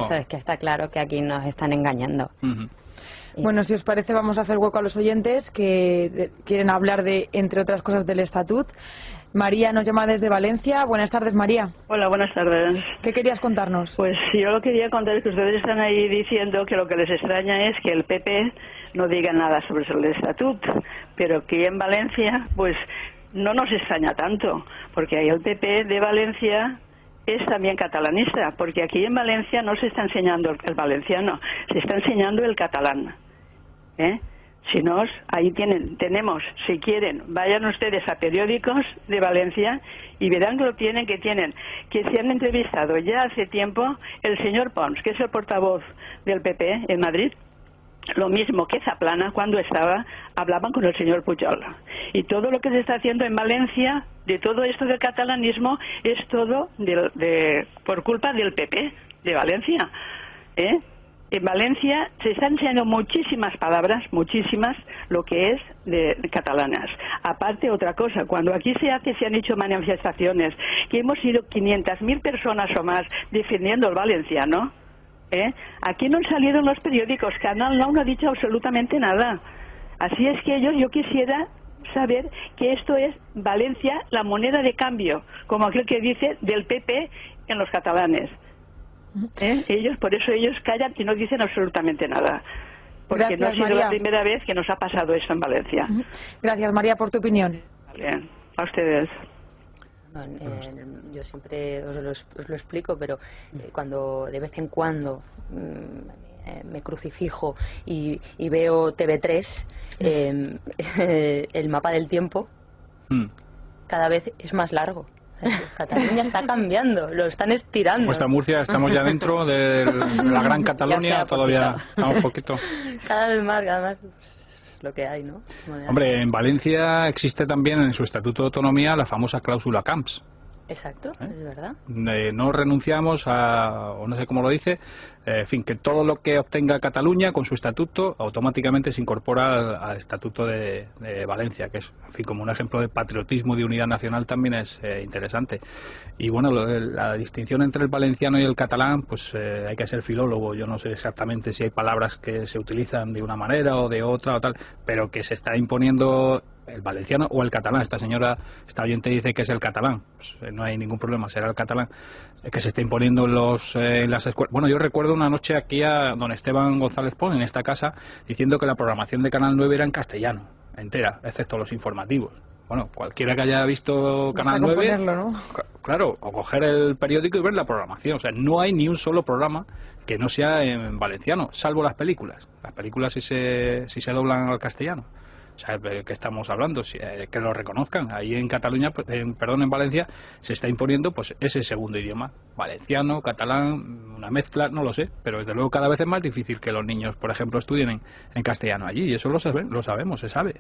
eso es que está claro que aquí nos están engañando. Bueno, si os parece, vamos a hacer hueco a los oyentes que quieren hablar de, entre otras cosas, del Estatut. María nos llama desde Valencia. Buenas tardes, María. Hola, buenas tardes. ¿Qué querías contarnos? Pues yo lo quería contar es que ustedes están ahí diciendo que lo que les extraña es que el PP no diga nada sobre el Estatut, pero aquí en Valencia, pues no nos extraña tanto, porque ahí el PP de Valencia es también catalanista, porque aquí en Valencia no se está enseñando el valenciano, se está enseñando el catalán. Si no, ahí tenemos, si quieren, vayan ustedes a periódicos de Valencia y verán que tienen, que se han entrevistado ya hace tiempo el señor Pons, que es el portavoz del PP en Madrid, lo mismo que Zaplana cuando hablaban con el señor Pujol. Y todo lo que se está haciendo en Valencia, de todo esto del catalanismo, es todo por culpa del PP de Valencia. En Valencia se están enseñando muchísimas palabras, muchísimas, lo que es de catalanas. Aparte, otra cosa, cuando aquí se han hecho manifestaciones, que hemos sido 500.000 personas o más defendiendo el valenciano, aquí no han salido en los periódicos, Canal no ha dicho absolutamente nada. Así es que yo quisiera saber que esto es Valencia, la moneda de cambio, como aquel que dice del PP en los catalanes. Por eso ellos callan y no dicen absolutamente nada. Porque Gracias, no ha sido María. la primera vez que nos ha pasado esto en Valencia. Gracias, María, por tu opinión. Bien, a ustedes. Yo siempre os lo explico, pero cuando de vez en cuando me crucifijo y veo TV3, el mapa del tiempo cada vez es más largo. Cataluña está cambiando, lo están estirando. Pues Murcia, estamos ya dentro de la Gran Cataluña, todavía estamos poquito. Cada vez más, es lo que hay, ¿no? Hombre, en Valencia existe también en su Estatuto de Autonomía la famosa cláusula Camps. Exacto, es verdad. No renunciamos o no sé cómo lo dice, en fin, que todo lo que obtenga Cataluña con su estatuto automáticamente se incorpora al estatuto de Valencia, que es, en fin, como un ejemplo de patriotismo, de unidad nacional también es interesante. Y bueno, la distinción entre el valenciano y el catalán, pues hay que ser filólogo. Yo no sé exactamente si hay palabras que se utilizan de una manera o de otra o tal, pero que se está imponiendo el valenciano o el catalán. Esta oyente dice que es el catalán, pues no hay ningún problema, será el catalán que se está imponiendo en las escuelas. Bueno, yo recuerdo una noche aquí a don Esteban González Pons en esta casa diciendo que la programación de Canal 9 era en castellano, entera, excepto los informativos. Bueno, cualquiera que haya visto Canal 9, ponerlo, ¿no? Claro, o coger el periódico y ver la programación. O sea, no hay ni un solo programa que no sea en valenciano, salvo las películas. Las películas sí se doblan al castellano. O sea, ¿qué estamos hablando? Que lo reconozcan. Ahí en Cataluña, en Valencia, se está imponiendo pues ese segundo idioma. Valenciano, catalán, una mezcla, no lo sé. Pero desde luego cada vez es más difícil que los niños, por ejemplo, estudien en castellano allí. Y eso lo sabemos, se sabe.